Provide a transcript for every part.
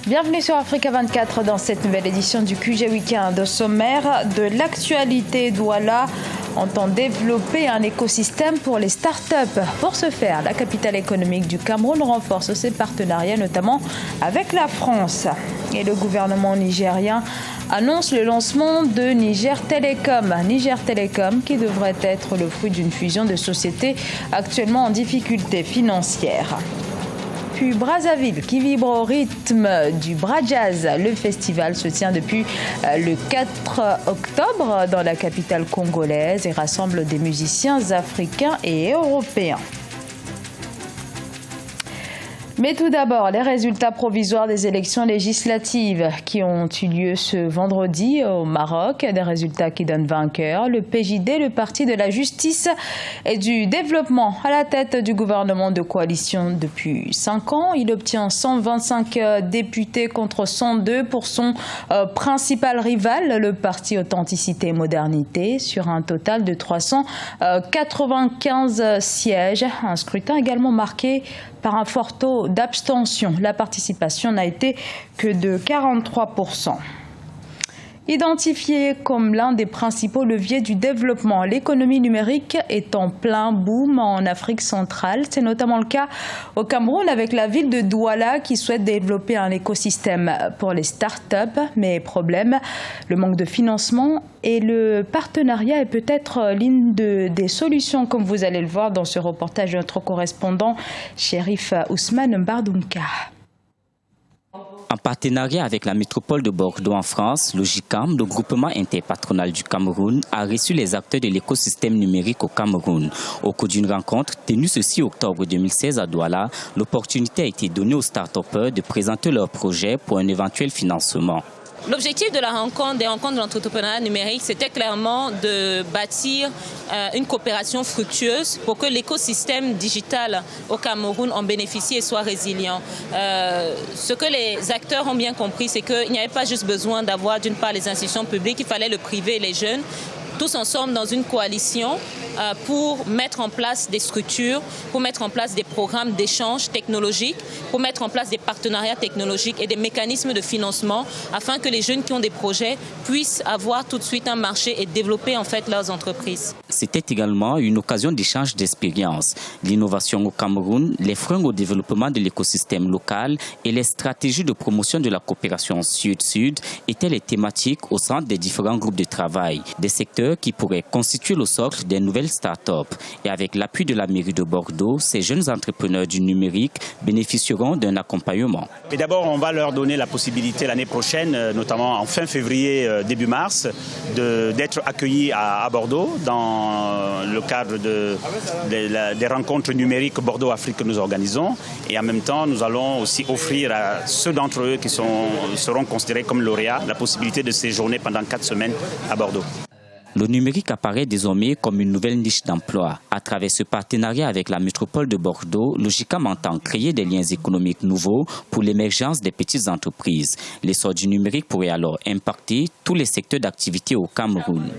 Bienvenue sur Africa 24 dans cette nouvelle édition du QG Weekend. Au sommaire de l'actualité, Douala entend développer un écosystème pour les startups. Pour ce faire, la capitale économique du Cameroun renforce ses partenariats, notamment avec la France. Et le gouvernement nigérien annonce le lancement de Niger Telecom. Niger Telecom qui devrait être le fruit d'une fusion de sociétés actuellement en difficulté financière. Puis Brazzaville qui vibre au rythme du Bra-Jazz. Le festival se tient depuis le 4 octobre dans la capitale congolaise et rassemble des musiciens africains et européens. Mais tout d'abord, les résultats provisoires des élections législatives qui ont eu lieu ce vendredi au Maroc. Des résultats qui donnent vainqueur le PJD, le parti de la justice et du développement, à la tête du gouvernement de coalition depuis 5 ans. Il obtient 125 députés contre 102 pour son principal rival, le parti Authenticité et Modernité, sur un total de 395 sièges. Un scrutin également marqué par un fort taux d'abstention. La participation n'a été que de 43%. Identifié comme l'un des principaux leviers du développement, l'économie numérique est en plein boom en Afrique centrale. C'est notamment le cas au Cameroun avec la ville de Douala qui souhaite développer un écosystème pour les startups. Mais problème, le manque de financement et le partenariat est peut-être l'une des solutions, comme vous allez le voir dans ce reportage de notre correspondant Chérif Ousmane Mbardounka. En partenariat avec la métropole de Bordeaux en France, le GICAM, le groupement interpatronal du Cameroun, a reçu les acteurs de l'écosystème numérique au Cameroun. Au cours d'une rencontre tenue ce 6 octobre 2016 à Douala, l'opportunité a été donnée aux start-upers de présenter leurs projets pour un éventuel financement. L'objectif de la rencontre, des rencontres de l'entrepreneuriat numérique, c'était clairement de bâtir une coopération fructueuse pour que l'écosystème digital au Cameroun en bénéficie et soit résilient. Ce que les acteurs ont bien compris, c'est qu'il n'y avait pas juste besoin d'avoir d'une part les institutions publiques, il fallait le privé et les jeunes, tous ensemble dans une coalition pour mettre en place des structures, pour mettre en place des programmes d'échange technologique, pour mettre en place des partenariats technologiques et des mécanismes de financement afin que les jeunes qui ont des projets puissent avoir tout de suite un marché et développer en fait leurs entreprises. C'était également une occasion d'échange d'expériences. L'innovation au Cameroun, les freins au développement de l'écosystème local et les stratégies de promotion de la coopération sud-sud étaient les thématiques au centre des différents groupes de travail, des secteurs qui pourraient constituer le socle des nouvelles start-up. Et avec l'appui de la mairie de Bordeaux, ces jeunes entrepreneurs du numérique bénéficieront d'un accompagnement. Et d'abord, on va leur donner la possibilité l'année prochaine, notamment en fin février, début mars, d'être accueillis à Bordeaux dans le cadre des rencontres numériques Bordeaux-Afrique que nous organisons. Et en même temps, nous allons aussi offrir à ceux d'entre eux qui seront considérés comme lauréats la possibilité de séjourner pendant 4 semaines à Bordeaux. Le numérique apparaît désormais comme une nouvelle niche d'emploi. À travers ce partenariat avec la métropole de Bordeaux, le GICAM entend créer des liens économiques nouveaux pour l'émergence des petites entreprises. L'essor du numérique pourrait alors impacter tous les secteurs d'activité au Cameroun.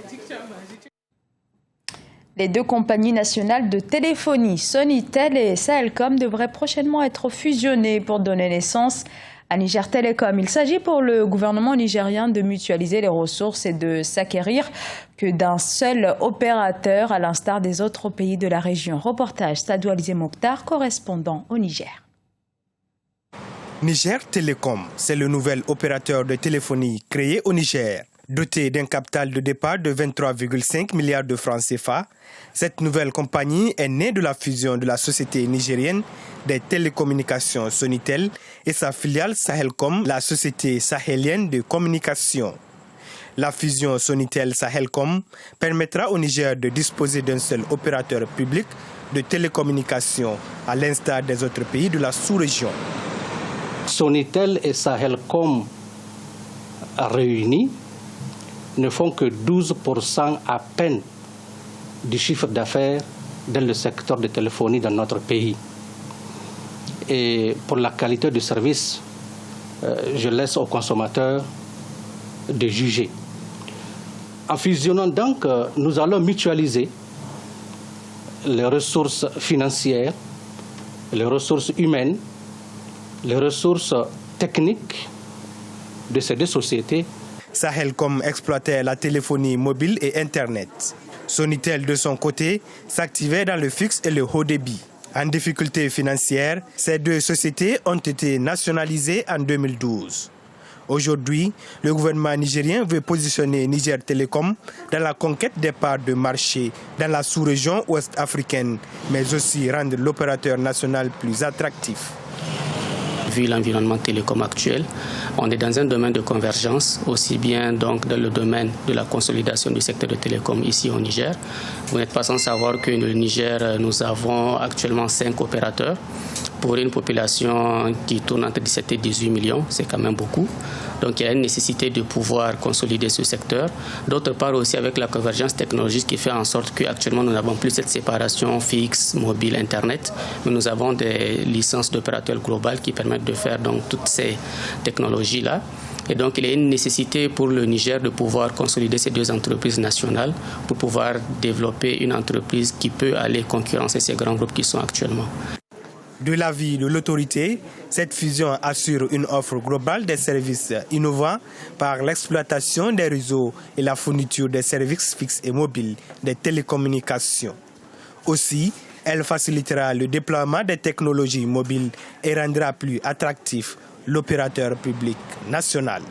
Les 2 compagnies nationales de téléphonie, Sonitel et Sahelcom, devraient prochainement être fusionnées pour donner naissance à Niger Telecom. Il s'agit pour le gouvernement nigérien de mutualiser les ressources et de s'acquérir que d'un seul opérateur, à l'instar des autres pays de la région. Reportage Sadou Alizé Mokhtar, correspondant au Niger. Niger Telecom, c'est le nouvel opérateur de téléphonie créé au Niger. Doté d'un capital de départ de 23,5 milliards de francs CFA, cette nouvelle compagnie est née de la fusion de la société nigérienne des télécommunications Sonitel et sa filiale Sahelcom, la société sahélienne de communication. La fusion Sonitel-Sahelcom permettra au Niger de disposer d'un seul opérateur public de télécommunications, à l'instar des autres pays de la sous-région. Sonitel et Sahelcom réunis ne font que 12% à peine du chiffre d'affaires dans le secteur de téléphonie dans notre pays. Et pour la qualité du service, je laisse aux consommateurs de juger. En fusionnant donc, nous allons mutualiser les ressources financières, les ressources humaines, les ressources techniques de ces deux sociétés. Sahelcom exploitait la téléphonie mobile et Internet. Sonitel, de son côté, s'activait dans le fixe et le haut débit. En difficulté financière, ces deux sociétés ont été nationalisées en 2012. Aujourd'hui, le gouvernement nigérien veut positionner Niger Telecom dans la conquête des parts de marché dans la sous-région ouest africaine, mais aussi rendre l'opérateur national plus attractif. Vu l'environnement télécom actuel, on est dans un domaine de convergence, aussi bien donc dans le domaine de la consolidation du secteur de télécom ici au Niger. Vous n'êtes pas sans savoir que le Niger, nous avons actuellement 5 opérateurs pour une population qui tourne entre 17 et 18 millions, c'est quand même beaucoup. Donc il y a une nécessité de pouvoir consolider ce secteur. D'autre part aussi avec la convergence technologique qui fait en sorte qu'actuellement nous n'avons plus cette séparation fixe, mobile, Internet, mais nous avons des licences d'opérateurs globales qui permettent de faire donc toutes ces technologies-là. Et donc il y a une nécessité pour le Niger de pouvoir consolider ces deux entreprises nationales pour pouvoir développer une entreprise qui peut aller concurrencer ces grands groupes qui sont actuellement. De l'avis de l'autorité, cette fusion assure une offre globale des services innovants par l'exploitation des réseaux et la fourniture des services fixes et mobiles des télécommunications. Aussi, elle facilitera le déploiement des technologies mobiles et rendra plus attractif l'opérateur public national.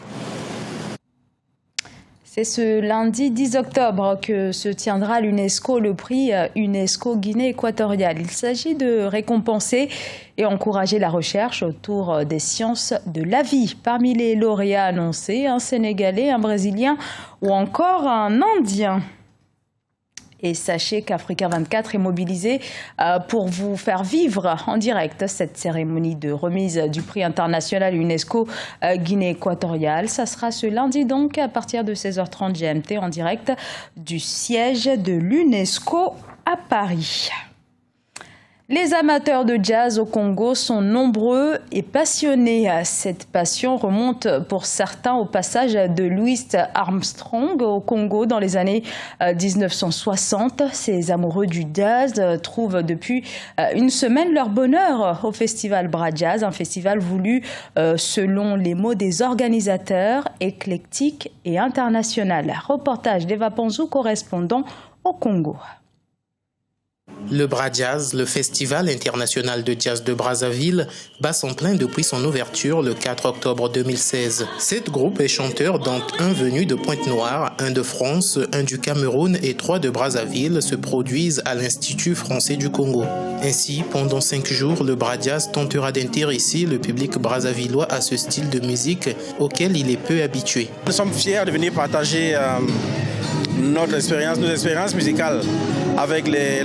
C'est ce lundi 10 octobre que se tiendra à l'UNESCO le prix UNESCO Guinée équatoriale. Il s'agit de récompenser et encourager la recherche autour des sciences de la vie. Parmi les lauréats annoncés, un Sénégalais, un Brésilien ou encore un Indien. Et sachez qu'Africa 24 est mobilisé pour vous faire vivre en direct cette cérémonie de remise du prix international UNESCO Guinée équatoriale. Ça sera ce lundi donc à partir de 16h30 GMT en direct du siège de l'UNESCO à Paris. Les amateurs de jazz au Congo sont nombreux et passionnés. Cette passion remonte pour certains au passage de Louis Armstrong au Congo dans les années 1960. Ces amoureux du jazz trouvent depuis une semaine leur bonheur au festival Bras Jazz, un festival voulu selon les mots des organisateurs, éclectique et international. Reportage d'Eva Panzou, correspondant au Congo. Le Bras Jazz, le festival international de jazz de Brazzaville, bat son plein depuis son ouverture le 4 octobre 2016. 7 groupes et chanteurs, dont un venu de Pointe-Noire, un de France, un du Cameroun et 3 de Brazzaville, se produisent à l'Institut français du Congo. Ainsi, pendant 5 jours, le Bras Jazz tentera d'intéresser le public brazzavillois à ce style de musique auquel il est peu habitué. Nous sommes fiers de venir partager nos expériences musicales avec les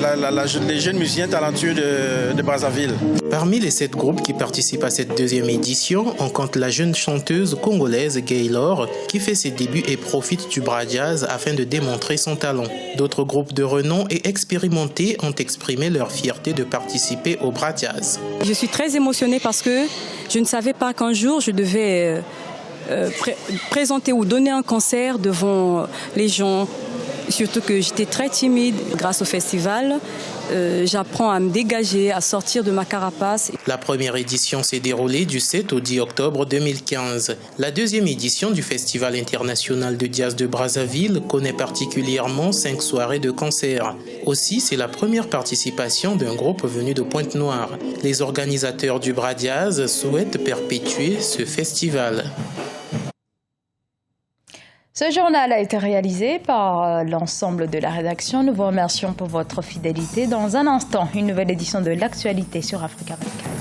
jeunes musiciens talentueux de Brazzaville. Parmi les 7 groupes qui participent à cette deuxième édition, on compte la jeune chanteuse congolaise Gaylor qui fait ses débuts et profite du Bras Jazz afin de démontrer son talent. D'autres groupes de renom et expérimentés ont exprimé leur fierté de participer au Bras Jazz. Je suis très émotionnée parce que je ne savais pas qu'un jour je devais présenter ou donner un concert devant les gens. Surtout que j'étais très timide. Grâce au festival, j'apprends à me dégager, à sortir de ma carapace. La première édition s'est déroulée du 7 au 10 octobre 2015. La deuxième édition du Festival international de jazz de Brazzaville connaît particulièrement 5 soirées de concerts. Aussi, c'est la première participation d'un groupe venu de Pointe-Noire. Les organisateurs du Bras Jazz souhaitent perpétuer ce festival. Ce journal a été réalisé par l'ensemble de la rédaction. Nous vous remercions pour votre fidélité. Dans un instant, une nouvelle édition de l'actualité sur Africa 24.